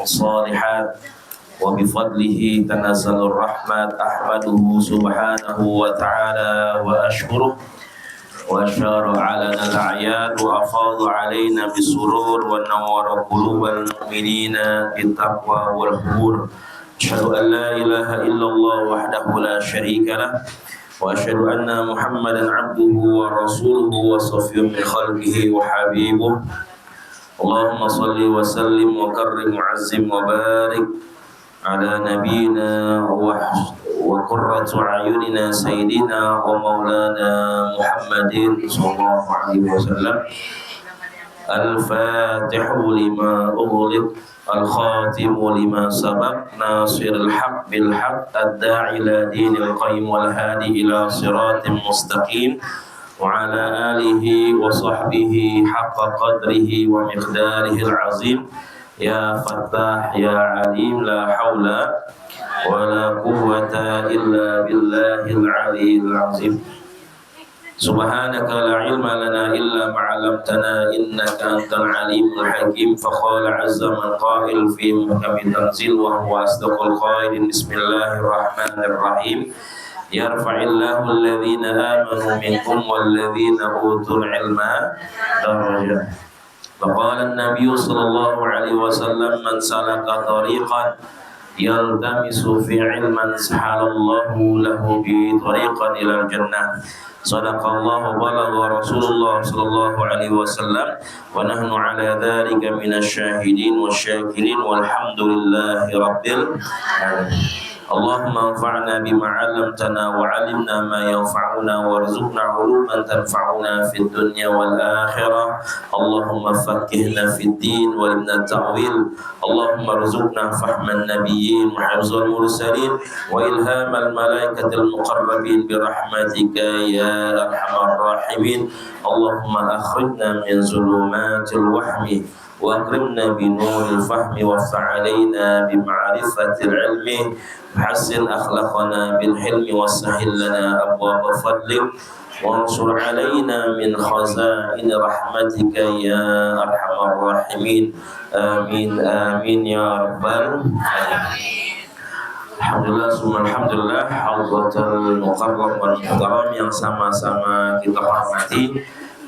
الصالحات وبفضله تنزل الرحمة أحمده سبحانه وتعالى وأشكره وأشار علينا الأعياد وأفاض علينا بالسرور ونور قلوب المؤمنين بالتقوى والحضور أشهد أن لا إله إلا الله وحده لا شريك له وأشهد أن محمدا عبده ورسوله وصفيه من خلقه وحبيبه اللهم صل وسلم وكرم وعزم وبارك على نبينا وقرة أعيننا سيدنا ومولانا محمد صلى الله عليه وسلم الفاتح لما أغلق الخاتم لما سبق ناصر الحق بالحق الداعي إلى دين القيم والهادي إلى صراط مستقيم وعلى آله وصحبه حق قدره ومقداره العظيم يا فتاح يا عليم لا حول ولا قوة إلا بالله العلي العظيم سبحانك لا علم لنا إلا ما علمتنا إنك أنت العليم الحكيم فقال عز من قائل في محكم التنزيل وهو أصدق القائل بسم الله الرحمن الرحيم يرفع الله الذين آمنوا منكم والذين أوتوا العلم درجات فقال النبي صلى الله عليه وسلم من سلك طريقا يلتمس في علما سهل الله له به طريقا إلى الجنة صدق الله وبلغ رسول الله صلى الله عليه وسلم ونحن على ذلك من الشاهدين والشاكرين والحمد لله رب العالمين اللهم انفعنا بما علمتنا وعلمنا ما ينفعنا وارزقنا علوما تنفعنا في الدنيا والآخرة اللهم فقهنا في الدين وعلمنا التأويل اللهم ارزقنا فهم النبيين وحفظ المرسلين وإلهام الملائكة المقربين برحمتك يا أرحم الراحمين اللهم أخرجنا من ظلمات الوهم وأكرمنا بنور الفهم وافتح علينا بمعرفة العلم وحسن أخلاقنا بالحلم وسهل لنا أبواب فضلك وانصر علينا من خزائن رحمتك يا أرحم الراحمين آمين آمين يا رب العالمين Alhamdulillah, alhamdulillah, Hauzatul Mukarram wal Muhtaram yang sama-sama kita hormati,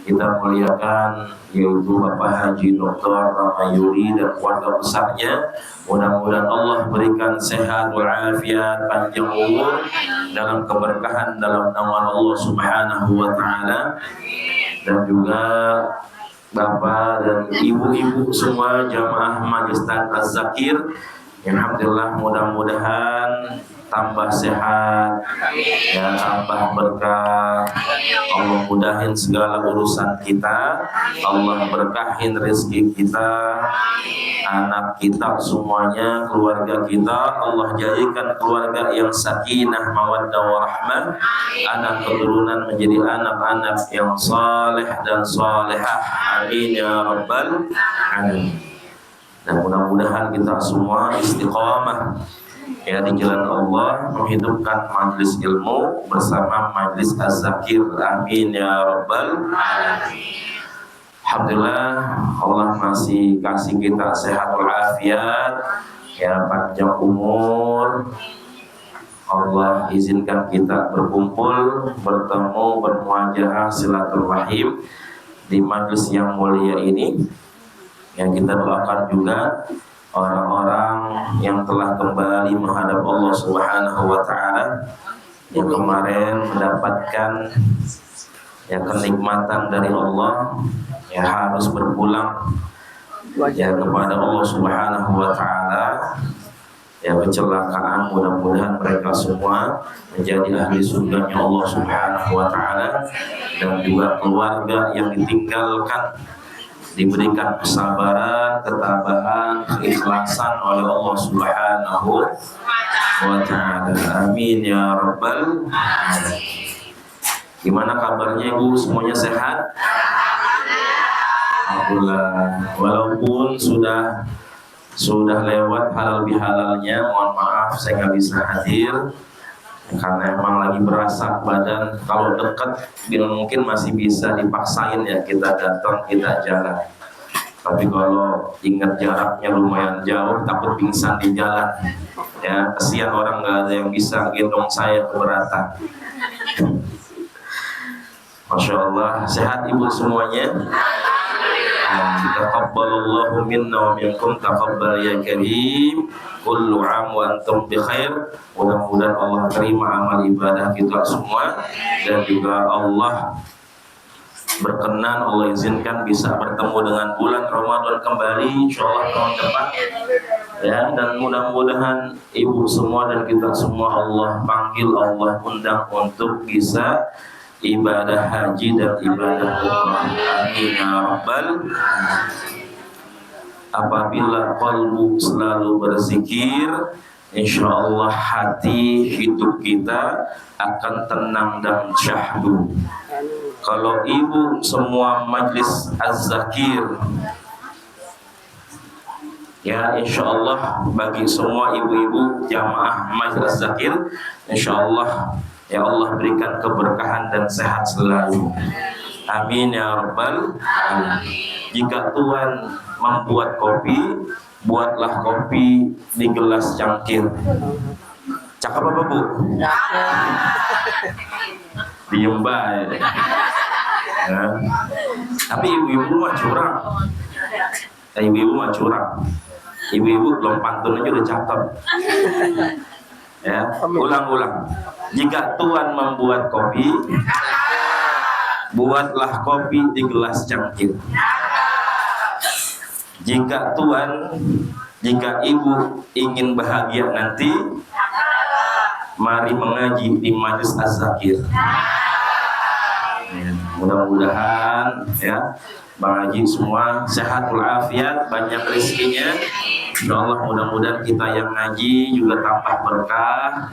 kita muliakan, yaitu Bapak Haji Dr. Ramayuri dan keluarga besarnya. Mudah-mudahan Allah berikan sehat walafiat, panjang umur dalam keberkahan dalam nama Allah Subhanahu wa taala, dan juga Bapak dan ibu-ibu semua jamaah Majelis Az-Zakir. Alhamdulillah, mudah-mudahan tambah sehat, ya, tambah berkah. Allah mudahin segala urusan kita, Allah berkahin rezeki kita, anak kita semuanya, keluarga kita, Allah jadikan keluarga yang sakinah, mawaddah, warahmah, anak keturunan menjadi anak-anak yang saleh dan salehah. Amin ya rabbal alamin. Dan mudah-mudahan kita semua istiqamah, ya, di jalan Allah, menghidupkan majlis ilmu bersama Majlis Az-Zakir. Amin ya rabbal alamin. Alhamdulillah, Allah masih kasih kita sehat walafiat, ya, panjang umur. Allah izinkan kita berkumpul, bertemu, bermuajahah, silaturahim di majlis yang mulia ini. Yang kita doakan juga orang-orang yang telah kembali menghadap Allah Subhanahu wa taala, yang kemarin mendapatkan, ya, kenikmatan dari Allah, ya, harus berpulang, ya, kepada Allah Subhanahu wa taala, ya, kecelakaan. Mudah-mudahan mereka semua menjadi ahli surganya Allah Subhanahu wa taala, dan juga keluarga yang ditinggalkan diberikan kesabaran, ketabahan, keikhlasan oleh Allah Subhanahu wa taala. Amin ya rabbal alamin. Gimana kabarnya Ibu? Semuanya sehat? Alhamdulillah. Walaupun sudah lewat halal bihalalnya, mohon maaf saya nggak bisa hadir karena emang lagi berasa badan. Kalau dekat bila mungkin masih bisa dipaksain, ya, kita datang, kita jalan. Tapi kalau ingat jaraknya lumayan jauh, takut pingsan di jalan. Ya, kesian orang nggak ada yang bisa gendong saya keberatan. Masya Allah, sehat ibu semuanya. Taqabbalallahu minna wa minkum taqabbal ya karim. Kullu 'am wa antum bi khair. Mudah-mudahan Allah terima amal ibadah kita semua, dan juga Allah berkenan, Allah izinkan bisa bertemu dengan bulan Ramadan kembali insyaallah tahun depan. Ya, dan mudah-mudahan ibu semua dan kita semua Allah panggil, Allah undang untuk bisa ibadah haji dan ibadah umrah. Amin ya rabbal. Apabila qalbu selalu berzikir, insyaallah hati hidup kita akan tenang dan syahdu. Kalau ibu semua majlis az-zakir, ya insyaallah bagi semua ibu-ibu jamaah majlis az-zakir, insyaallah ya Allah berikan keberkahan dan sehat selalu. Amin ya rabbal alamin. Jika Tuhan membuat kopi, buatlah kopi di gelas cangkir. Cakap apa bu? Diem baik. Ya. Tapi ibu-ibu mah curang. Ibu-ibu mah curang. Ibu-ibu belum pantun aja udah cakep. Ya, ulang-ulang. Jika Tuhan membuat kopi, buatlah kopi di gelas cangkir. Jika ibu ingin bahagia nanti, mari mengaji di majlis az-zakir. Mudah-mudahan ya Bang Haji semua sehat walafiat, banyak rezekinya. Insyaallah mudah-mudahan kita yang ngaji juga tambah berkah.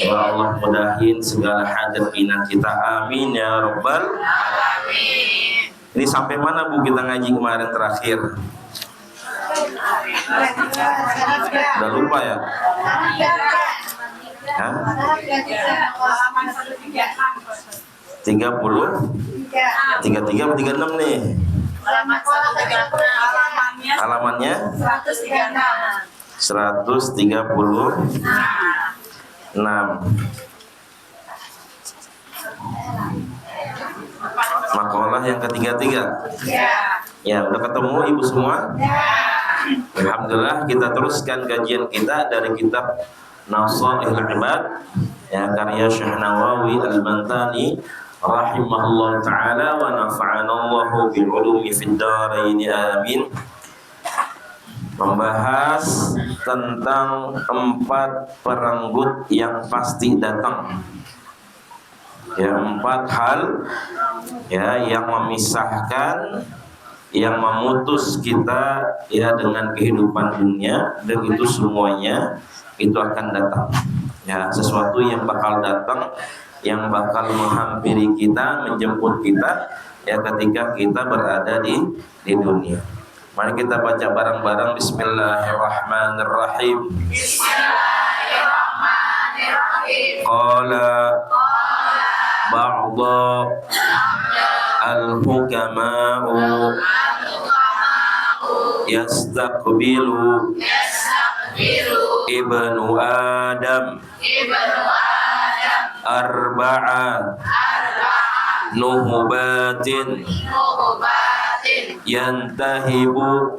Ya Allah mudahin segala hajat inan kita. Amin ya rabbal alamin. Ini sampai mana Bu kita ngaji kemarin terakhir? Udah lupa ya? Hah? 33 atau 36 nih? Halamannya 136. Makalah yang ketiga-tiga. Ya, udah ketemu ibu semua? Alhamdulillah, kita teruskan kajian kita dari kitab Nasaihul Ibad, ya, karya Syekh Nawawi Al-Bantani rahimahullah ta'ala wa nafa'anallahu bil'ulumi fid dharain amin. Membahas tentang 4 perenggut yang pasti datang. Ya, 4 hal ya yang memisahkan, yang memutus kita ya dengan kehidupan dunia, dan itu semuanya itu akan datang. Ya, sesuatu yang bakal datang, yang bakal menghampiri kita, menjemput kita ya ketika kita berada di dunia. Mari kita baca bareng-bareng. Bismillahirrahmanirrahim. Bismillahirrahmanirrahim. Qala ba'da al-hukama'u yastaqbilu ibnu Adam arba'a nuhubatin yantahibu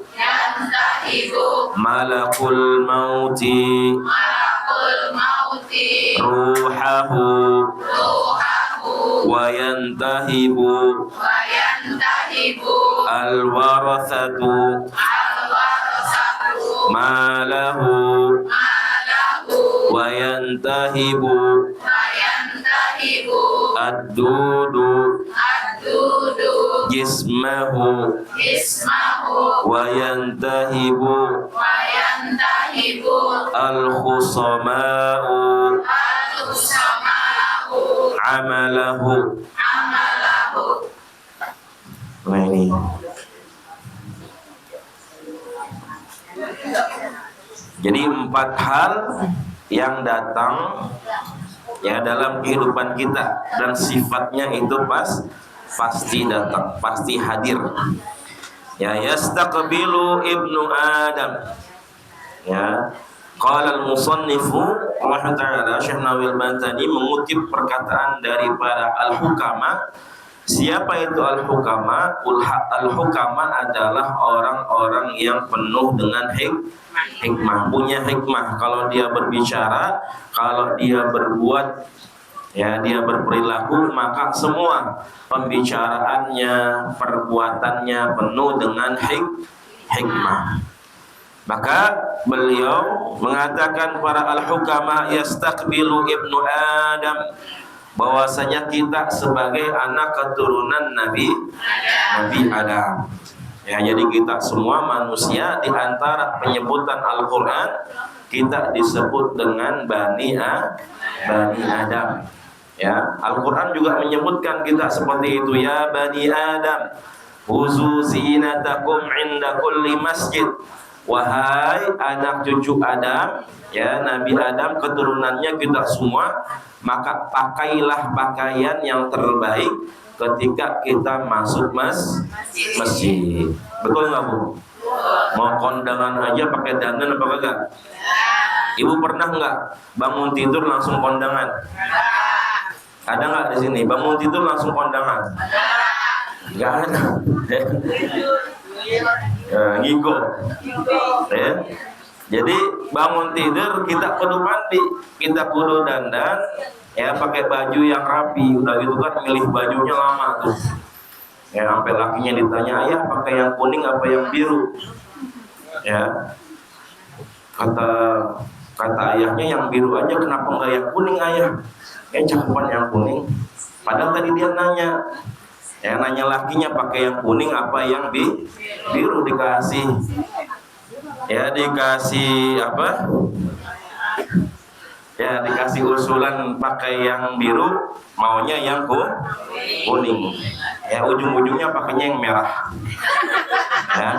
malakul mauti ruhahu wa yantahibu al-warathatu malahu wa yantahibu ad-dudu jismahu wa yantahibu al-khusama'u amalahu. Nah ini jadi 4 hal yang datang ya dalam kehidupan kita, dan sifatnya itu pasti datang, pasti hadir. Ya, yastaqbilu ibnu Adam. Ya. Qala al-musannifu rahimahullah ta'ala, Syekh Nawil Bantani mengutip perkataan daripada al-hukama. Siapa itu al-hukama? Al-hukama adalah orang-orang yang penuh dengan hikmah, punya hikmah. Kalau dia berbicara, kalau dia berbuat, ya dia berperilaku, maka semua pembicaraannya, perbuatannya penuh dengan hikmah. Maka beliau mengatakan para al-hukama yastaqbilu ibnu Adam, bahwasanya kita sebagai anak keturunan Nabi Adam. Ya, jadi kita semua manusia, di antara penyebutan Al-Qur'an kita disebut dengan Bani Adam. Ya, Al-Qur'an juga menyebutkan kita seperti itu, ya Bani Adam, khuzu zinatakum inda kulli masjid. Wahai anak cucu Adam, ya Nabi Adam keturunannya kita semua, maka pakailah pakaian yang terbaik ketika kita masuk masjid. Betul nggak Bu? Mau kondangan aja pakai dandan apa kagak? Ibu pernah nggak bangun tidur langsung kondangan? Ada nggak di sini bangun tidur langsung kondangan? Nggak ada. Gigo. Ya. Jadi bangun tidur kita kudu mandi, kita kudu dandan, ya pakai baju yang rapi. Udah gitu kan milih bajunya lama tuh. Ya sampai lakinya ditanya, "Ayah pakai yang kuning apa yang biru?" Ya. Kata ayahnya, "Yang biru aja, kenapa enggak yang kuning, Ayah?" Cakupan yang kuning. Padahal tadi dia nanya. Ya nanya lakinya pakai yang kuning apa yang biru, dikasih. Ya dikasih apa? Ya dikasih usulan pakai yang biru, maunya yang kuning. Ya ujung-ujungnya pakainya yang merah. Ya.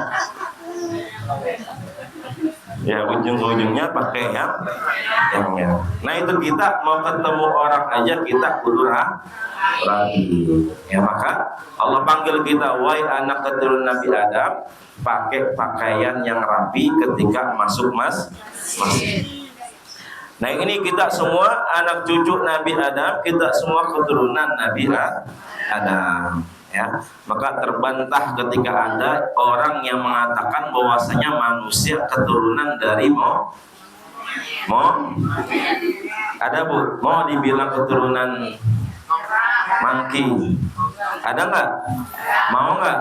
Ya ujung-ujungnya pakai yang merah. Nah itu kita mau ketemu orang aja kita kudu rapi. Ya maka Allah panggil kita, wahai anak keturunan Nabi Adam, pakai pakaian yang rapi ketika masuk masjid. Nah ini kita semua anak cucu Nabi Adam, kita semua keturunan Nabi Adam. Ya, maka terbantah ketika ada orang yang mengatakan bahwasanya manusia keturunan dari mau ada Bu, mau dibilang keturunan monkey, ada nggak? Mau nggak?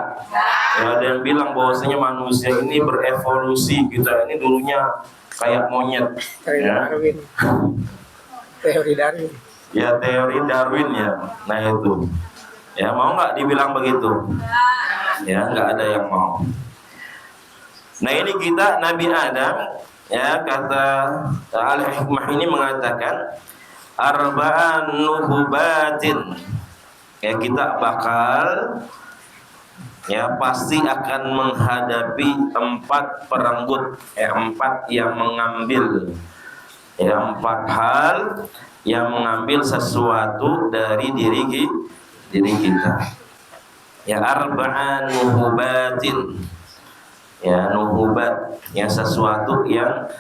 Ya, ada yang bilang bahwasanya manusia ini berevolusi, kita ini dulunya kayak monyet. Ya. Teori Darwin. Ya teori Darwin ya. Nah itu. Ya mau nggak dibilang begitu? Ya nggak ada yang mau. Nah ini kita Nabi Adam, ya kata Al-Hikmah ini mengatakan arba'an nuhubatin. Ya kita bakal ya pasti akan menghadapi 4 perenggut, 4 yang mengambil, ya 4 hal yang mengambil sesuatu dari diri kita. Ya arba'an nuhubatin. Ya nuhubat, ya sesuatu yang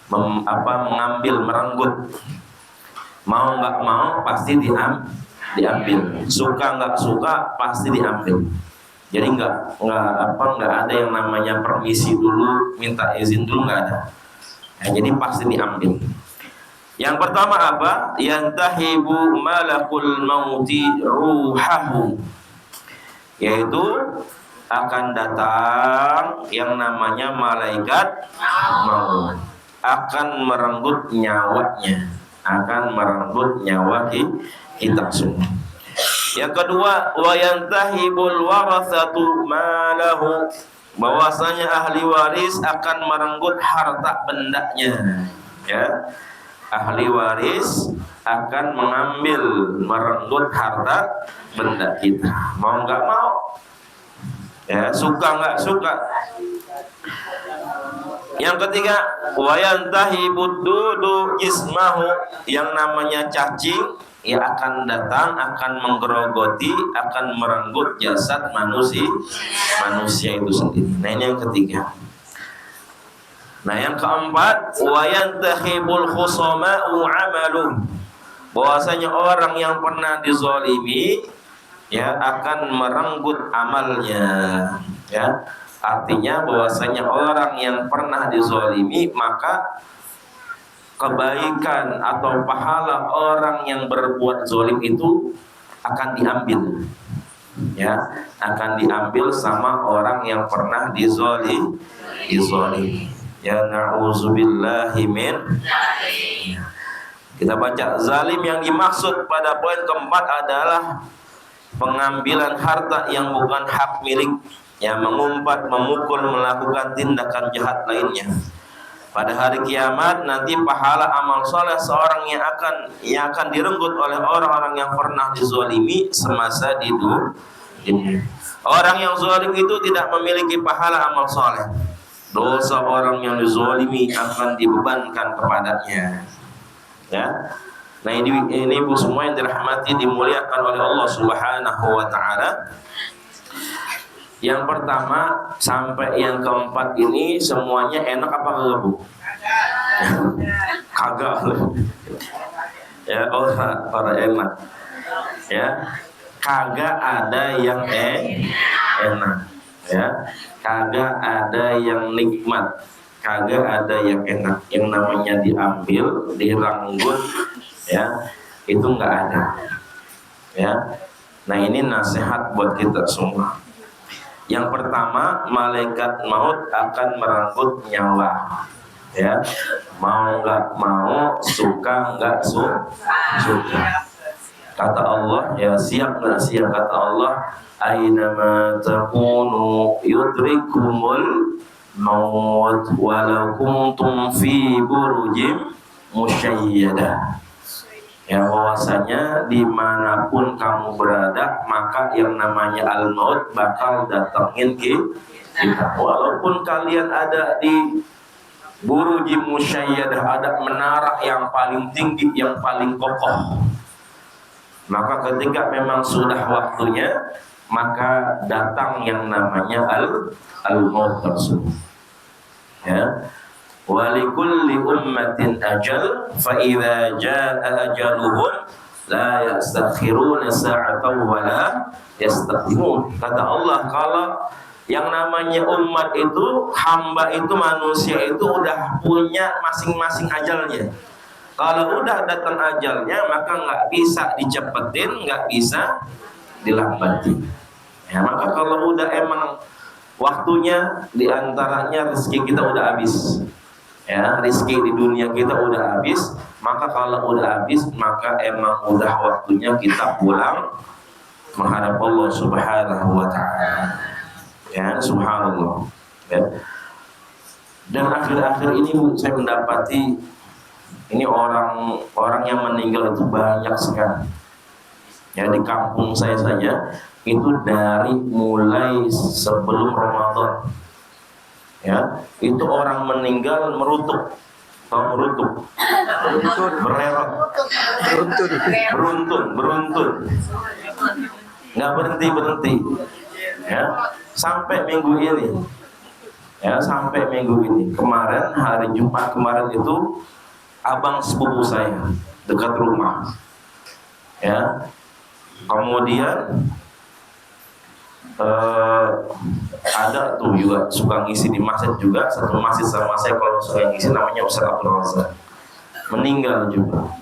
mengambil, merenggut. Mau nggak mau pasti diambil. Suka nggak suka pasti diambil. Jadi nggak ada yang namanya permisi dulu, minta izin dulu, nggak ada. Ya, jadi pasti diambil. Yang pertama apa? Yantahibu malakul mauti ruhahu, yaitu akan datang yang namanya malaikat maut, akan merenggut nyawanya, kita semua. Yang kedua, wa yantahibul warasatu malahu, bahwasanya ahli waris akan merenggut harta bendanya. Ya. Ahli waris akan merenggut harta benda kita. Mau nggak mau, ya suka nggak suka. Yang ketiga, wayantahibud dudu ismahu, yang namanya cacing ya akan datang, akan menggerogoti, akan merenggut jasad manusia itu sendiri. Nah ini yang ketiga. Nah yang keempat, wa yantakhibul khusama'u 'amaluh. Bahwasanya orang yang pernah dizalimi ya akan merenggut amalnya, ya. Artinya bahwasanya orang yang pernah dizalimi, maka kebaikan atau pahala orang yang berbuat zalim itu akan diambil, ya, akan diambil sama orang yang pernah dizalimi. Ya na'udzubillahi min. Kita baca, zalim yang dimaksud pada poin keempat adalah pengambilan harta yang bukan hak milik, yang mengumpat, memukul, melakukan tindakan jahat lainnya. Pada hari kiamat nanti pahala amal soleh seorang yang akan direnggut oleh orang-orang yang pernah dizalimi semasa di dunia. Orang yang zalim itu tidak memiliki pahala amal soleh. Dosa orang yang dizalimi akan dibebankan kepadanya. Ya. Nah ini ibu semua yang dirahmati, dimuliakan oleh Allah Subhanahu wa taala. Yang pertama sampai yang keempat ini semuanya enak apa enggak, Bu? Kagak. Ya, orang enak. Ya. Kagak ada yang enak. Ya. Kagak ada yang nikmat. Kagak ada yang enak. Yang namanya diambil, direnggut, ya. Itu enggak ada. Ya. Nah, ini nasihat buat kita semua. Yang pertama, malaikat maut akan merenggut nyawa, ya, mau nggak mau, suka nggak suka. Kata Allah, ya siap nggak siap, kata Allah, ainama takunu yudrikumul maut walau kuntum fi burujim musyayyadah. Ya, bahwasanya dimanapun kamu berada, maka yang namanya al-maut bakal datangin kita. Walaupun kalian ada di buruji musyayyadah, ada menara yang paling tinggi, yang paling kokoh, maka ketika memang sudah waktunya, maka datang yang namanya al-maut tersebut. Ya. Walikulli ummatin ajal, fa idza jaa ajaluhum la yastakhiruna sa'atan wa la yastaqdimun. Kata Allah, kalau yang namanya umat itu, hamba itu, manusia itu udah punya masing-masing ajalnya. Kalau udah datang ajalnya, maka nggak bisa dicepetin, nggak bisa dilambatin. Ya, maka kalau udah emang waktunya, diantaranya rezeki kita udah habis. Ya, rezeki di dunia kita udah habis, maka kalau udah habis, maka emang udah waktunya kita pulang menghadap Allah Subhanahu wa taala. Ya, subhanallah. Ya. Dan akhir-akhir ini saya mendapati ini orang yang meninggal itu banyak sekali. Ya, di kampung saya saja itu dari mulai sebelum Ramadan. Ya, itu orang meninggal merutuk, berlerot, beruntun, nggak berhenti, ya, sampai minggu ini, ya, sampai minggu ini. Kemarin hari Jumat kemarin itu abang sepupu saya dekat rumah, ya, kemudian ada tuh juga suka ngisi di masjid juga, satu masjid sama saya kalau suka ngisi, namanya Ustaz Abdul Razak, meninggal juga.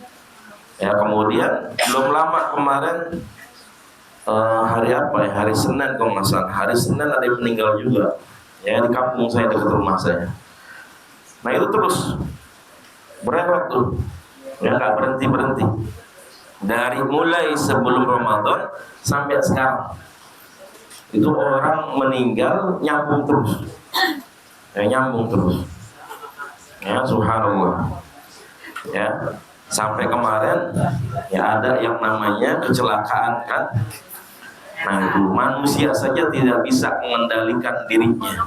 Ya, kemudian belum lama kemarin hari apa ya, hari Senin kalau nggak salah, hari Senin ada yang meninggal juga, ya, di kampung saya dekat rumah saya. Nah itu terus berapa tuh, ya, nggak berhenti dari mulai sebelum Ramadan sampai sekarang. Itu orang meninggal nyambung terus, ya, ya, subhanallah, ya, sampai kemarin ya ada yang namanya kecelakaan kan. Nah itu manusia saja tidak bisa mengendalikan dirinya.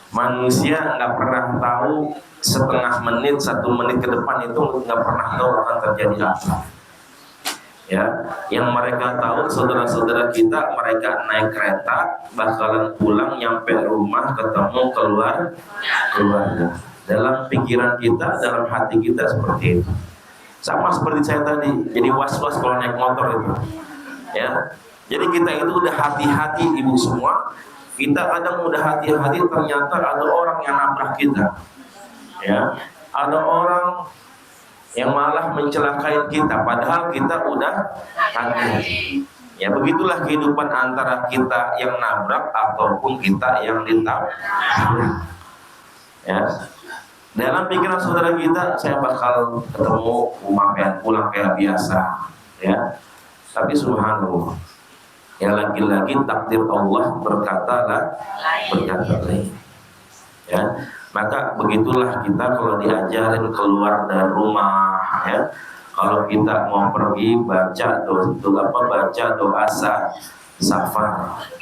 Manusia nggak pernah tahu setengah menit, 1 menit ke depan itu nggak pernah tahu akan terjadi apa. Ya, yang mereka tahu saudara-saudara kita mereka naik kereta bakalan pulang nyampe rumah ketemu keluarga. Dalam pikiran kita, dalam hati kita seperti itu. Sama seperti saya tadi, jadi was-was kalau naik motor itu. Ya, jadi kita itu udah hati-hati ibu semua. Kita kadang udah hati-hati, ternyata ada orang yang nabrak kita. Ya, ada orang yang malah mencelakai kita, padahal kita udah hati. Ya, begitulah kehidupan antara kita yang nabrak ataupun kita yang ditabrak. Ya, dalam pikiran saudara kita, saya bakal ketemu pulang kayak biasa. Ya, tapi subhanallah, ya lagi-lagi takdir Allah berkata lain. Ya, maka begitulah kita kalau diajarin keluar dari rumah, ya, kalau kita mau pergi baca doa safar.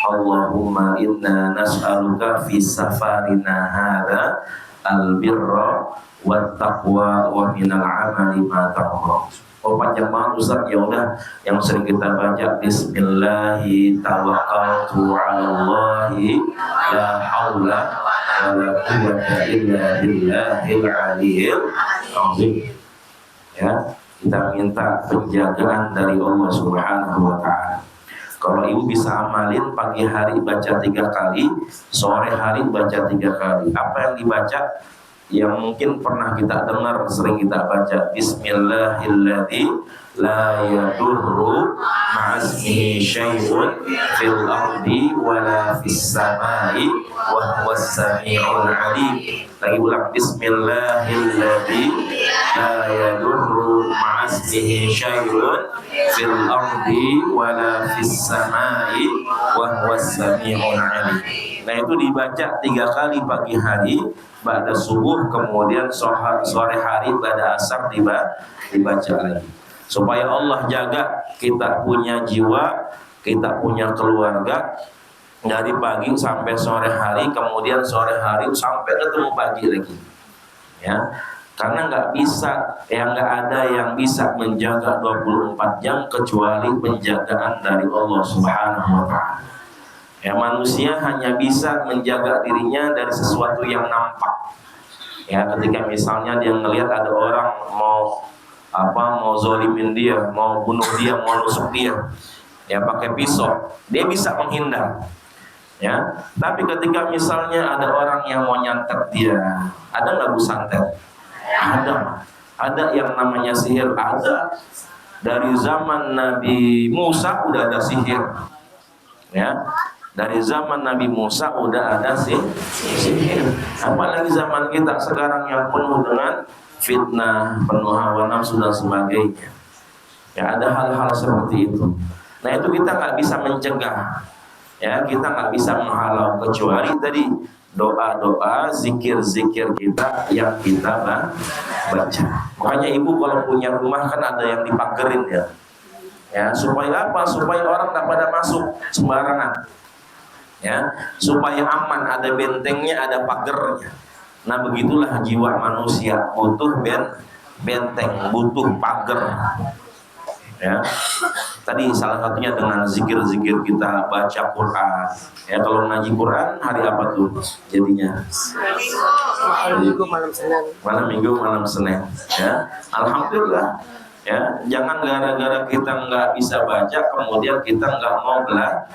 Allahumma inna nas'aluka fi safarina hadza albirra wat taqwa wa minal amali ma tarda. Oh, panjang banget Ustaz. Ya udah, yang sering kita baca bismillahi tawakkaltu 'alallahi la haula wala quwwata illa billahil aliyyil azim. Ya, kita minta penjagaan dari Allah Subhanahu wa taala. Kalau ibu bisa amalin, pagi hari baca 3 kali, sore hari baca 3 kali. Apa yang dibaca? Yang mungkin pernah kita dengar, sering kita baca, Bismillahilladzi la yadurru ma'asmihi syai'un fil ardi wala fis samai wa huwas sami'ul alim. Lagi ulang, Bismillahilladzi la yadurru ma'asmihi syai'un fil ardi wala fis samai wa huwas sami'ul alim. Nah, itu dibaca 3 kali pagi hari, pada subuh, kemudian sore hari pada asar dibaca lagi, supaya Allah jaga kita punya jiwa, kita punya keluarga dari pagi sampai sore hari, kemudian sore hari sampai ketemu pagi lagi. Ya, karena nggak ada yang bisa menjaga 24 jam kecuali penjagaan dari Allah Subhanahu wa taala. Ya, manusia hanya bisa menjaga dirinya dari sesuatu yang nampak. Ya, ketika misalnya dia ngelihat ada orang mau zolimin dia, mau bunuh dia, mau nusuk dia, ya pakai pisau, dia bisa menghindar. Ya, tapi ketika misalnya ada orang yang mau nyantet dia, ada nggak Bu santet? Ada yang namanya sihir, ada. Dari zaman Nabi Musa udah ada sihir. Ya, dari zaman Nabi Musa udah ada sihir. Apalagi zaman kita sekarang yang penuh dengan fitnah, penuh hawa nafsu dan sebagainya. Ya, ada hal-hal seperti itu. Nah, itu kita nggak bisa mencegah. Ya, kita nggak bisa menghalau, kecuali tadi doa-doa, zikir-zikir kita yang kita baca. Makanya ibu kalau punya rumah kan ada yang dipagerin ya. Ya, supaya apa? Supaya orang nggak pada masuk sembarangan. Ya, supaya aman, ada bentengnya, ada pagernya. Nah, begitulah jiwa manusia, butuh benteng, butuh pagar. Ya, tadi salah satunya dengan zikir-zikir kita, baca Quran. Ya, kalau ngaji Quran hari apa tuh jadinya? Malam Minggu, malam Senin. Ya, alhamdulillah. Ya, jangan gara-gara kita nggak bisa baca kemudian kita nggak mau belajar.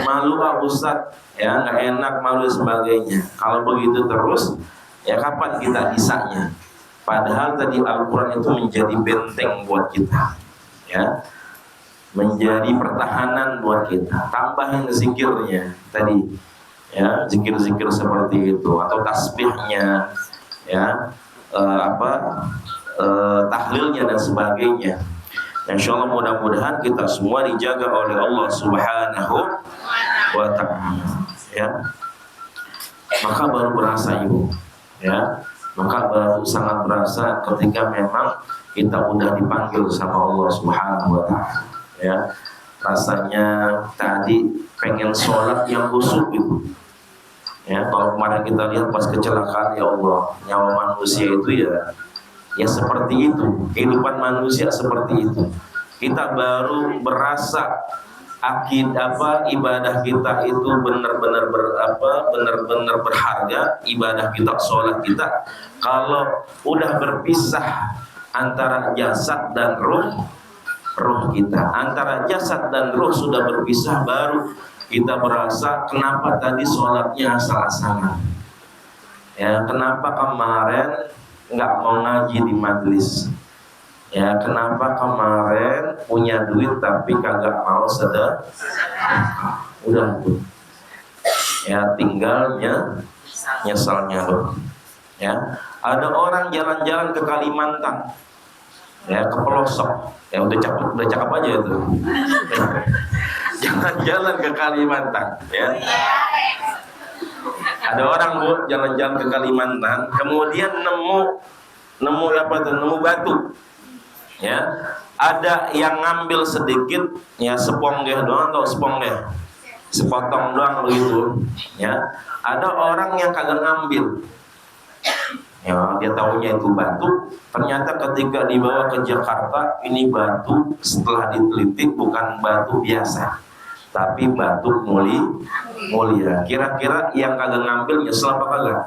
Malu Ustaz, ya nggak enak, malu sebagainya. Kalau begitu terus, ya kapan kita bisanya? Padahal tadi Al-Quran itu menjadi benteng buat kita, ya, menjadi pertahanan buat kita. Tambahin zikirnya tadi, ya, zikir-zikir seperti itu atau tasbihnya, ya, tahlilnya dan sebagainya. Insyaallah mudah-mudahan kita semua dijaga oleh Allah Subhanahu wa ta'ala. Ya, maka baru berasa ibu. Ya, maka baru sangat berasa ketika memang kita udah dipanggil sama Allah Subhanahu wa ta'ala. Ya, rasanya tadi pengen sholat yang khusyuk itu. Ya, kalau kemarin kita lihat pas kecelakaan, ya Allah, nyawa manusia itu ya seperti itu, kehidupan manusia seperti itu. kita baru berasa ibadah kita itu benar-benar benar-benar berharga, ibadah kita, sholat kita, kalau udah berpisah antara jasad dan ruh kita, antara jasad dan ruh sudah berpisah, baru kita berasa kenapa tadi sholatnya asal-asalan, ya, kenapa kemarin nggak mau ngaji di majelis, ya, kenapa kemarin punya duit tapi kagak mau sedekah. Udah tuh, ya, tinggalnya nyesalnya loh. Ya, ada orang jalan-jalan ke Kalimantan, ya, ke pelosok, ya, udah cakep aja itu. Jalan-jalan ke Kalimantan, ya. Ada orang Bu jalan-jalan ke Kalimantan, kemudian nemu batu. Ya, ada yang ngambil sedikit, ya, seponggeh doang atau seponggeh, sepotong doang begitu, ya. Ada orang yang kagak ngambil, ya, dia tahunya itu batu. Ternyata ketika dibawa ke Jakarta, ini batu setelah diteliti bukan batu biasa, tapi batu mulia. Kira-kira yang kagak ngambil nyesel apa kagak?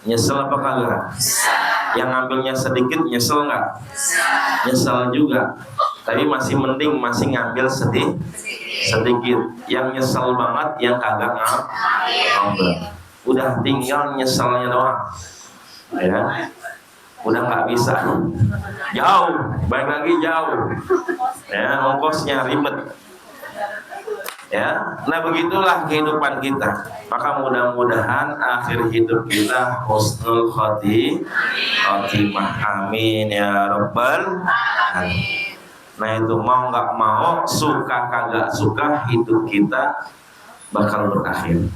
Nyesel apa kagak? Yang ngambilnya sedikit nyesel nggak? Nyesel juga. Tapi masih mending masih ngambil sedikit. Yang nyesel banget yang kagak ngambil. Udah tinggal nyeselnya doang, ya. Udah nggak bisa, jauh, balik lagi jauh, ya, ongkosnya ribet. Ya, nah begitulah kehidupan kita. Maka mudah-mudahan akhir hidup kita husnul khotimah. Amin ya rabbal alamin. Nah itu mau nggak mau, suka kagak suka, hidup kita bakal berakhir.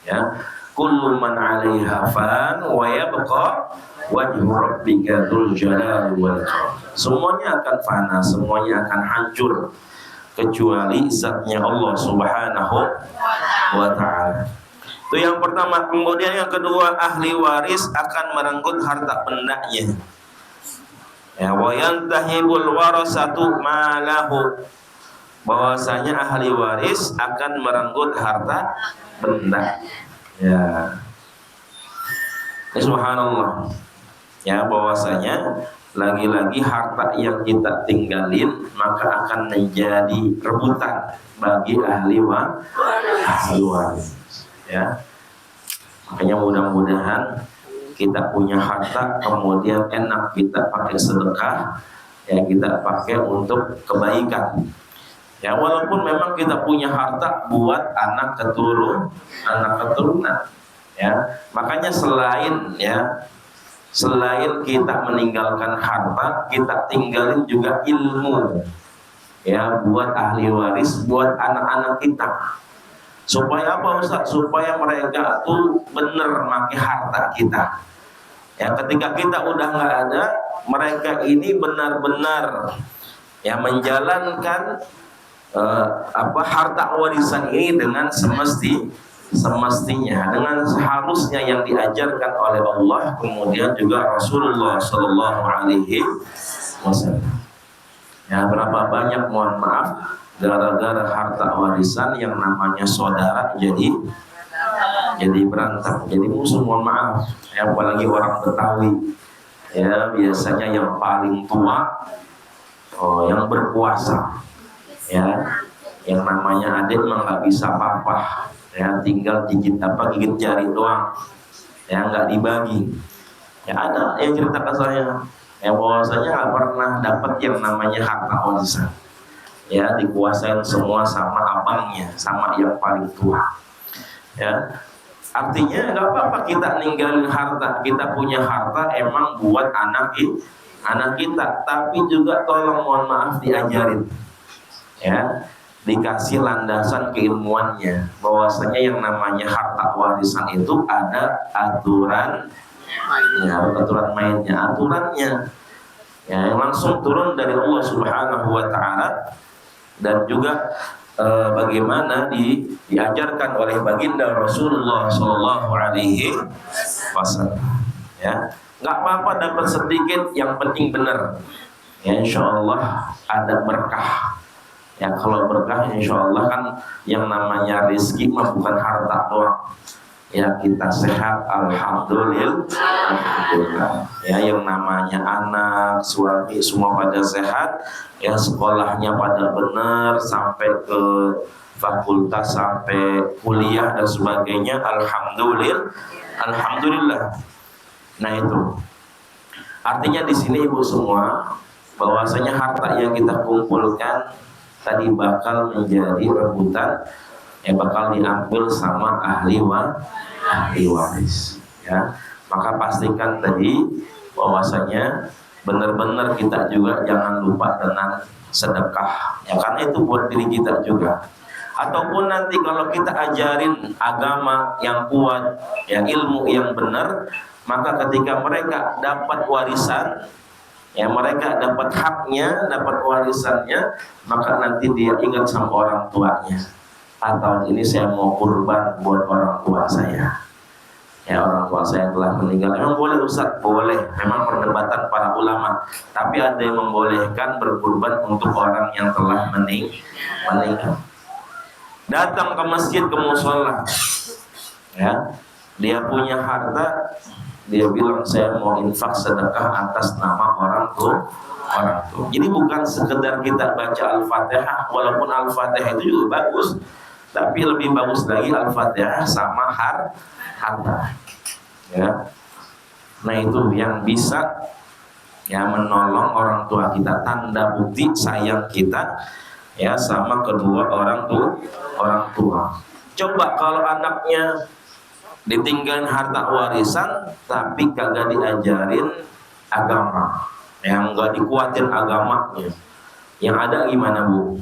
Ya, kullu man 'alaiha fan wa yabqa wajhu rabbika dzul jalali wal ikram. Semuanya akan fana, semuanya akan hancur, kecuali zatnya Allah Subhanahu wa ta'ala. Itu yang pertama. Kemudian yang kedua, ahli waris akan merenggut harta bendanya. Ya, wa yantahibul warasatu malahu. Bahwasanya ahli waris akan merenggut harta benda. Ya. Subhanallah. Ya, bahwasanya lagi-lagi harta yang kita tinggalin maka akan menjadi rebutan bagi ahli waris, ya. Makanya mudah-mudahan kita punya harta kemudian enak kita pakai sedekah, ya, kita pakai untuk kebaikan, ya, walaupun memang kita punya harta buat anak keturunan, ya. Makanya selain kita meninggalkan harta, kita tinggalin juga ilmu, ya, buat ahli waris, buat anak-anak kita. Supaya apa Ustaz? Supaya mereka tuh bener pakai harta kita. Ya, ketika kita udah nggak ada, mereka ini benar-benar, ya, menjalankan harta warisan ini dengan semestinya, dengan seharusnya yang diajarkan oleh Allah, kemudian juga Rasulullah Shallallahu Alaihi Wasallam. Ya, berapa banyak, mohon maaf, gara-gara harta warisan yang namanya saudara jadi berantem, jadi musuh, mohon maaf. Ya, apalagi orang Betawi, ya, biasanya yang paling tua, yang berkuasa, ya, yang namanya adik mah nggak bisa apa-apa. Ya, tinggal gigit jari doang, ya, nggak dibagi. Ya, ada yang cerita ke saya, ya, bahwasanya nggak pernah dapat yang namanya harta warisan, ya, dikuasain semua sama abangnya, sama yang paling tua. Ya, artinya nggak apa-apa kita ninggalin harta, kita punya harta emang buat anak kita, tapi juga tolong, mohon maaf, diajarin, ya, dikasih landasan keilmuannya, bahwasanya yang namanya harta warisan itu ada aturannya, aturannya, ya, yang langsung turun dari Allah Subhanahu wa ta'ala, dan juga bagaimana diajarkan oleh baginda Rasulullah Shallallahu Alaihi Wasallam. Ya, nggak apa-apa dapat sedikit, yang penting benar. ya insya Allah ada berkah. Ya kalau berkah insya Allah kan yang namanya rezeki mah bukan harta doang. Ya kita sehat alhamdulillah. Ya yang namanya anak, suami semua pada sehat, ya sekolahnya pada benar sampai ke fakultas sampai kuliah dan sebagainya alhamdulillah. Alhamdulillah. Nah itu artinya di sini ibu semua bahwasanya harta yang kita kumpulkan tadi bakal menjadi rebutan, yang bakal diambil sama ahli waris. Ya, maka pastikan tadi bahwasanya benar-benar kita juga jangan lupa dengan sedekah. Ya karena itu buat diri kita juga. Ataupun nanti kalau kita ajarin agama yang kuat, ya ilmu yang benar, maka ketika mereka dapat warisan, ya mereka dapat haknya, dapat warisannya, maka nanti dia ingat sama orang tuanya. Atau ini saya mau kurban buat orang tua saya. Ya orang tua saya telah meninggal. Memang boleh Ustaz? Boleh. Memang perdebatan para ulama. Tapi ada yang membolehkan berkurban untuk orang yang telah meninggal. Datang ke masjid, ke musola. Ya, dia punya harta. Dia bilang saya mau infak sedekah atas nama orang tua. Jadi bukan sekedar kita baca Al-Fatihah, walaupun Al-Fatihah itu juga bagus, tapi lebih bagus lagi Al-Fatihah sama harta. Ya. Nah itu yang bisa ya menolong orang tua kita, tanda bukti sayang kita ya sama kedua orang tua. Coba kalau anaknya ditinggalin harta warisan tapi kagak diajarin agama, yang enggak dikuatin agamanya, yang ada gimana Bu?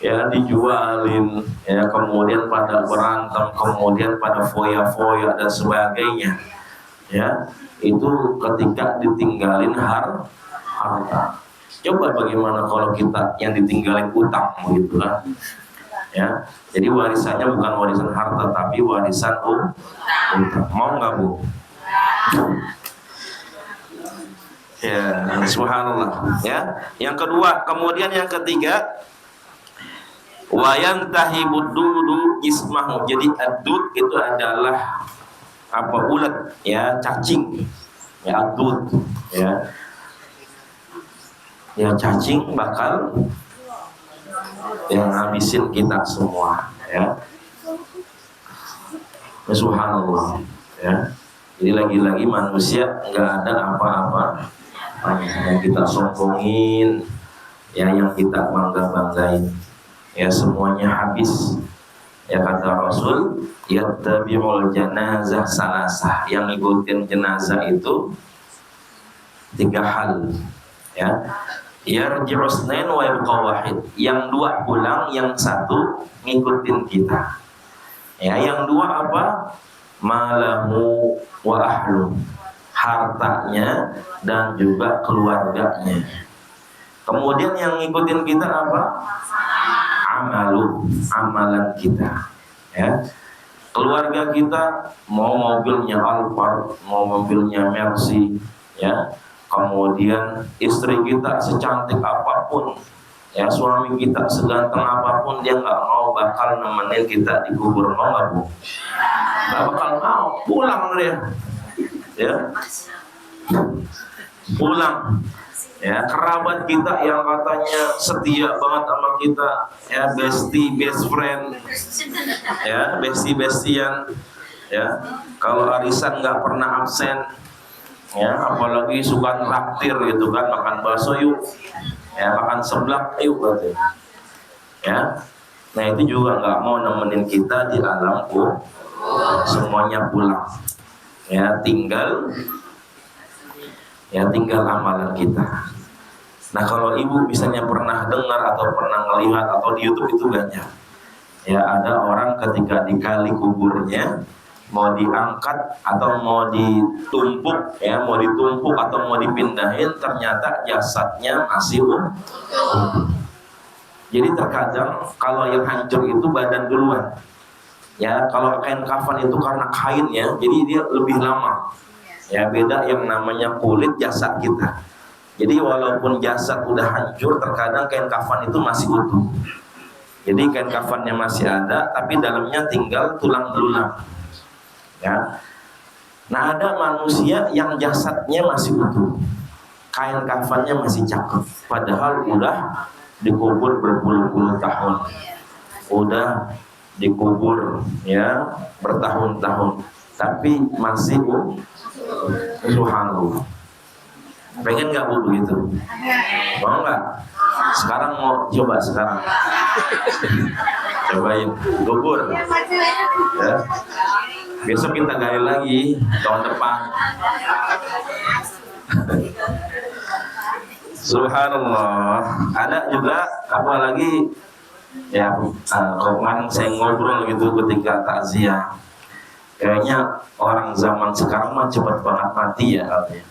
Ya dijualin, ya kemudian pada berantem, kemudian pada foya-foya dan sebagainya. Ya itu ketika ditinggalin harta. Coba bagaimana kalau kita yang ditinggalin utang gitu kan? Ya, jadi warisannya bukan warisan harta tapi warisan utang. Mau nggak Bu? Ya, subhanallah. Ya, yang kedua, kemudian yang ketiga, wayan tahibuddudu ismahu. Jadi adud itu adalah apa ulat, ya cacing, ya adud, ya. Ya cacing bakal yang ngabisin kita semua, ya. Subhanallah, ya. Jadi lagi-lagi manusia nggak ada apa-apa yang kita sombongin, ya yang kita bangga-banggain, ya semuanya habis. Ya kata Rasul, yattabi'ul janazah salasah, yang ngikutin jenazah itu 3 hal, ya. Yarji'u snain wa yabqa wahid. Yang 2 pulang, yang 1 ngikutin kita. Ya, yang 2 apa? Malahu wa ahlu. Hartanya dan juga keluarganya. Kemudian yang ngikutin kita apa? Amalan kita. Ya. Keluarga kita mau mobilnya Alphard, mau mobilnya Mercy, ya. Kemudian istri kita secantik apapun, ya suami kita seganteng apapun, dia nggak mau bakal nemenin kita di kubur, mau nggak Bu? Nggak bakal mau, pulang dia, ya pulang. Ya kerabat kita yang katanya setia banget sama kita, ya best friend, ya bestian, ya kalau arisan nggak pernah absen. Ya, apalagi suka traktir gitu kan, makan bakso yuk, ya makan seblak yuk gitu. Ya, nah itu juga nggak mau nemenin kita di alam kubur, semuanya pulang. Ya tinggal amalan kita. Nah kalau ibu misalnya pernah dengar atau pernah melihat atau di YouTube itu banyak. Ya ada orang ketika dikali kuburnya, mau diangkat atau mau ditumpuk, ya mau ditumpuk atau mau dipindahin, ternyata jasadnya masih utuh. Jadi terkadang kalau yang hancur itu badan duluan. Ya kalau kain kafan itu karena kainnya, jadi dia lebih lama. Ya, beda yang namanya kulit jasad kita. Jadi walaupun jasad udah hancur, terkadang kain kafan itu masih utuh. Jadi kain kafannya masih ada, tapi dalamnya tinggal tulang belulang. Ya. Nah, ada manusia yang jasadnya masih utuh, kain kafannya masih cakep, padahal udah dikubur berpuluh-puluh tahun, udah dikubur ya bertahun-tahun, tapi masih subhanallah. Pengen nggak Bu begitu? Mau nggak? Sekarang mau coba sekarang? Cobain kubur. Ya. Besok kita gali lagi tahun depan. Subhanallah. Ada juga apalagi ya kemarin saya ngobrol gitu ketika takziah. Kayaknya orang zaman sekarang mah cepat banget mati ya katanya.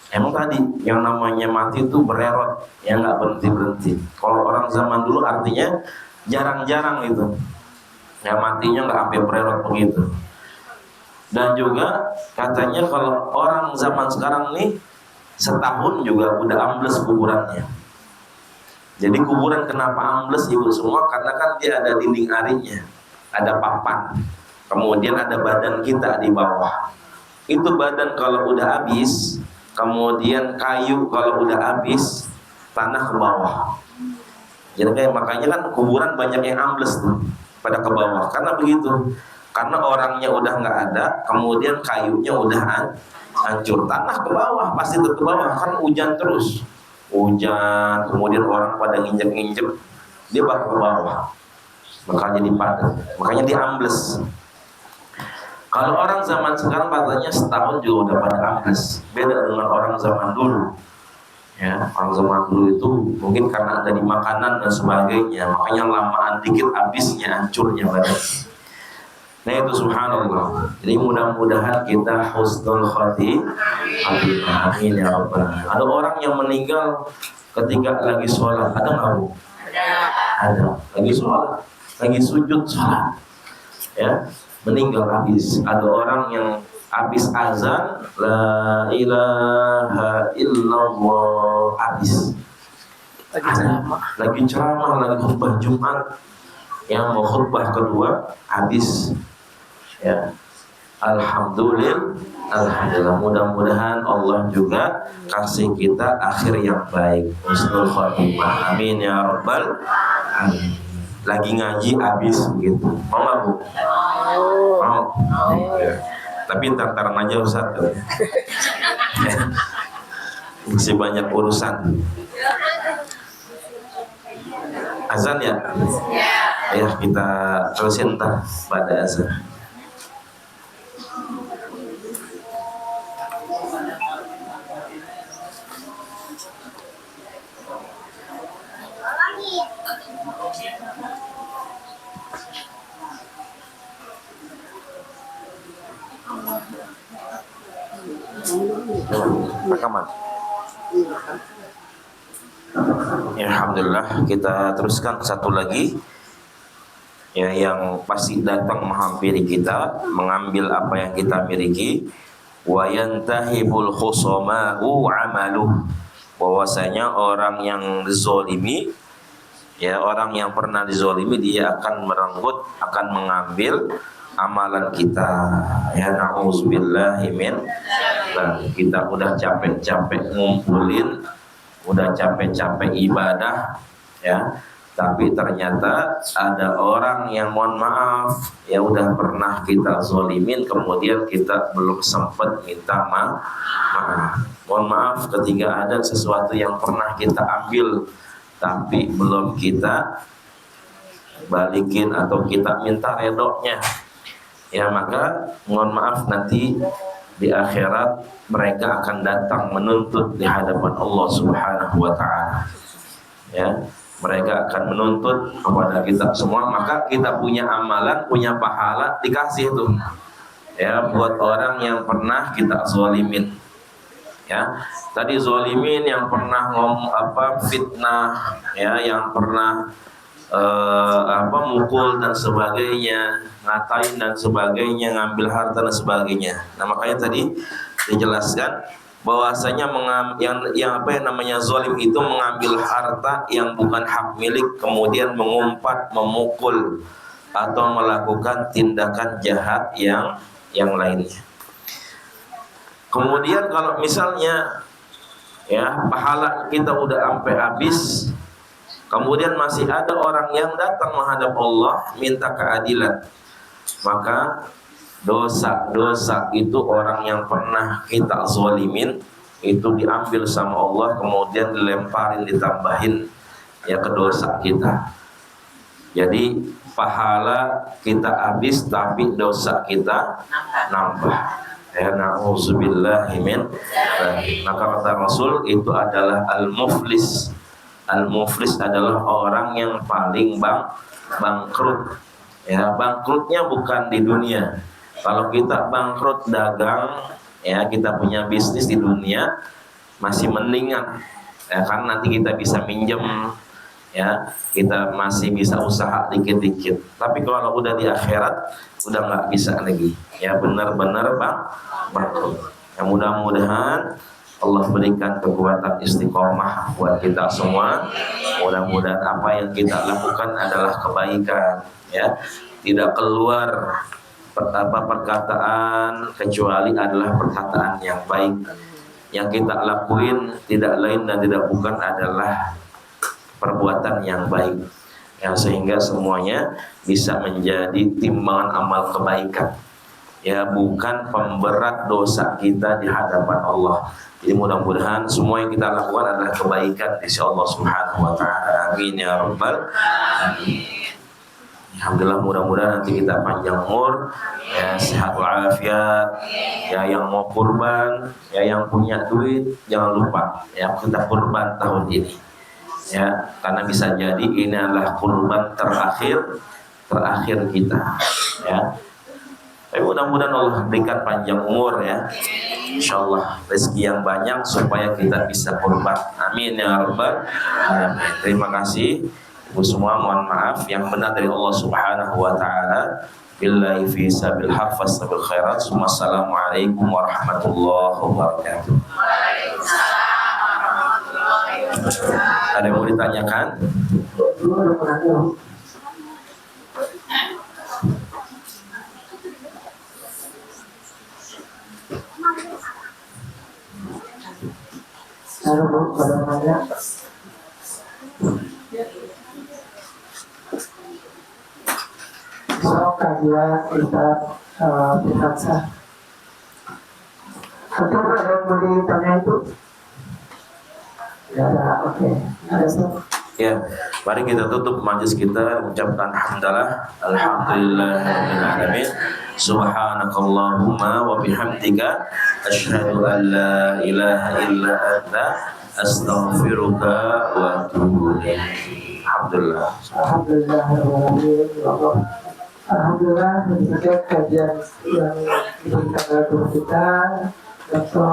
Emang tadi yang namanya mati itu bererot, ya nggak berhenti-berhenti. Kalau orang zaman dulu artinya jarang-jarang itu, ya matinya nggak sampai bererot begitu. Dan juga katanya kalau orang zaman sekarang nih setahun juga udah ambles kuburannya. Jadi kuburan kenapa ambles ibu semua? Karena kan dia ada dinding arinya, ada papan, kemudian ada badan kita di bawah. Itu badan kalau udah habis, kemudian kayu kalau udah habis, tanah ke bawah. Jadi kayak makanya kan kuburan banyak yang ambles tuh pada ke bawah. Karena begitu. Karena orangnya udah nggak ada, kemudian kayunya udah hancur, tanah ke bawah, pasti ke bawah. Kan hujan terus, hujan, kemudian orang pada nginjek-nginjek, dia bakal ke bawah, makanya dipadat, makanya diambles. Kalau orang zaman sekarang katanya setahun juga udah pada ambles, beda dengan orang zaman dulu. Ya, orang zaman dulu itu mungkin karena ada di makanan dan sebagainya, makanya lamaan dikit habisnya, hancurnya badan. Nah itu subhanallah. Jadi mudah-mudahan kita husnul khatimah. Amin ya rabbal alamin. Ada orang yang meninggal ketika lagi sholat, ada nggak Bu? Ada. Lagi sholat, lagi sujud sholat, ya meninggal habis. Ada orang yang habis azan, la ilaha illallah, habis. Lagi ceramah, lagi khutbah Jumat, yang mau khutbah kedua habis. Ya, alhamdulillah, mudah-mudahan Allah juga kasih kita akhir yang baik, husnul khatimah. Amin ya rabbal alamin. Lagi ngaji habis begitu, mau nggak Bu? Mau. Ya. Tapi ntar-ntaran aja Ustaz. Masih banyak urusan. Azan ya? Ya kita terusin ntar pada azan. Rekaman. Ya, alhamdulillah, kita teruskan satu lagi ya, yang pasti datang menghampiri kita, mengambil apa yang kita miliki. Wa yantahibul khusama'u amaluh. Bahwasanya orang yang dizolimi, ya orang yang pernah dizolimi, dia akan merenggut, akan mengambil amalan kita. Ya na'udzubillahi min. Nah, kita udah capek-capek ngumpulin, udah capek-capek ibadah, ya. Tapi ternyata ada orang yang mohon maaf, ya udah pernah kita zolimin, kemudian kita belum sempat minta maaf. Mohon maaf ketika ada sesuatu yang pernah kita ambil, tapi belum kita balikin atau kita minta redoknya. Ya maka mohon maaf, nanti di akhirat mereka akan datang menuntut di hadapan Allah Subhanahu wa taala. Ya, mereka akan menuntut kepada kita semua, maka kita punya amalan, punya pahala dikasih itu. Ya, buat orang yang pernah kita zalimin. Ya, tadi zalimin yang pernah fitnah, ya, yang pernah mukul dan sebagainya, ngatain dan sebagainya, ngambil harta dan sebagainya. Nah, makanya tadi dijelaskan bahwasanya yang namanya zalim itu mengambil harta yang bukan hak milik, kemudian mengumpat, memukul atau melakukan tindakan jahat yang lainnya. Kemudian kalau misalnya ya pahala kita udah sampai habis, kemudian masih ada orang yang datang menghadap Allah minta keadilan, maka dosa-dosa itu orang yang pernah kita zalimin itu diambil sama Allah, kemudian dilemparin, ditambahin ya ke dosa kita. Jadi pahala kita habis tapi dosa kita nambah. Ya, na'udzubillahi min. Maka kata Rasul itu adalah al-muflis. Al-muflis adalah orang yang paling bangkrut. Ya, bangkrutnya bukan di dunia. Kalau kita bangkrut dagang, ya kita punya bisnis di dunia masih mendingan. Ya, kan nanti kita bisa minjem, ya kita masih bisa usaha dikit-dikit. Tapi kalau udah di akhirat udah nggak bisa lagi. Ya benar-benar bangkrut. Ya mudah-mudahan Allah berikan kekuatan istiqomah buat kita semua. Mudah-mudahan apa yang kita lakukan adalah kebaikan, ya. Tidak keluar perkataan kecuali adalah perkataan yang baik. Yang kita lakuin tidak lain dan tidak bukan adalah perbuatan yang baik. Ya, sehingga semuanya bisa menjadi timbangan amal kebaikan. Ya, bukan pemberat dosa kita di hadapan Allah. Jadi mudah-mudahan semua yang kita lakukan adalah kebaikan di sisi Allah Subhanahu wa taala. Amin ya rabbal alamin. Alhamdulillah, mudah-mudahan nanti kita panjang umur, ya sehat walafiat. Ya yang mau kurban, ya yang punya duit jangan lupa ya kita kurban tahun ini. Ya, karena bisa jadi ini adalah kurban terakhir kita. Ya. Tapi mudah-mudahan Allah berikan panjang umur ya. Insyaallah rezeki yang banyak supaya kita bisa kurban. Amin ya rabbal alamin. Terima kasih Ibu semua, mohon maaf yang benar dari Allah Subhanahu wa taala. Billahi fi sabil haq fastabil khairat. Wassalamualaikum warahmatullahi wabarakatuh. Ada yang mau ditanyakan? Kajian kita bisa. Atau ada yang mau ditanya itu? Ya, oke. Ya, mari kita tutup majlis kita ucapkan hamdalah, alhamdulillahirabbil alamin. Subhanakallahumma wa bihamdika asyhadu an la ilaha illa anta astaghfiruka wa atubu ilaik. Alhamdulillah. Alhamdulillah sejak kajian yang diberikan oleh kita Dr.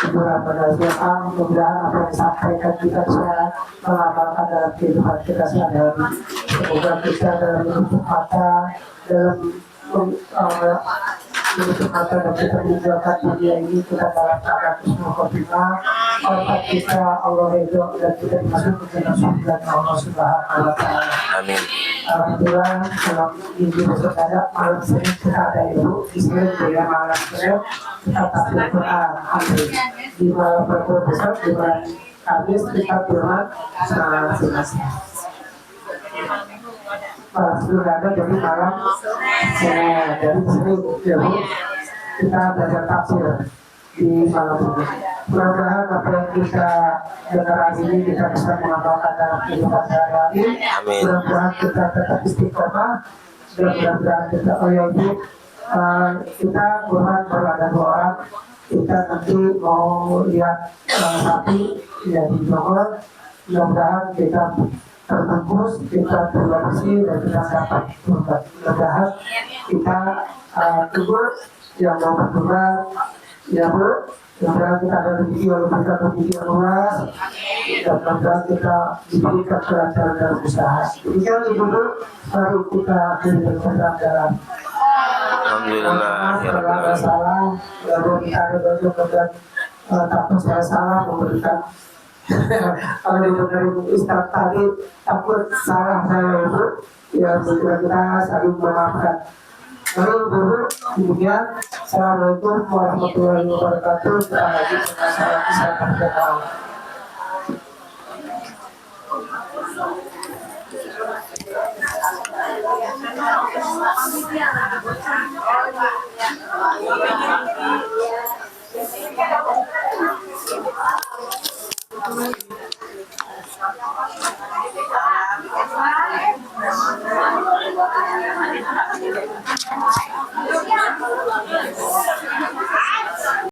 beberapa nasihat, mudah-mudahan apa yang disampaikan kita bisa mengamalkan dalam kehidupan kita sehari-hari. Semoga kita dalam menutup mata, menutup mata dan kita meninggalkan dunia ini kita dalam keadaan semua khotimah. Orpat kita Allah ridho dan kita dimasukkan ke dalam surga Allah Subhanahu wa taala. Amin. Alhamdulillah dalam minggu bersaudara malam Senin kita ada ibu di sini ya malam Senin kita tafsir Quran. Alhamdulillah di malam besok di bulan habis kita Quran selesai. Sudah ada jadi malam Senin dari sini ya bu kita belajar tafsir di malam ini. Mudah-mudahan apa yang kita dengar hari ini kita bisa mengamalkan dalam kehidupan sehari-hari. Mudah-mudahan kita tetap istiqomah. Mudah-mudahan kita kita Quran baru ada 2 orang. Kita nanti mau lihat sapi yang di Bogor. Mudah-mudahan kita tertembus, kita terbersih dan kita dapat mudah-mudahan kita tunggu yang mau berkurang Ya Bu, mudah-mudahan kita ada rezeki yang berkat rezeki yang luas, dan mudah-mudahan kita diberikan kelancaran dalam usaha. Demikian Ibu, baru kita berikan pembelajaran. Alhamdulillah ya Kalau Rabbil ada Alamin. salah, lalu kita ada banyak dan takut saya salah memberikan. Kalau dari Ustaz tadi takut salah saya Ibu, ya kita saling memaafkan. Lalu Ibu, kemudian Assalamualaikum warahmatullahi wabarakatuh. Kita lanjut dengan salam kesehatan kita.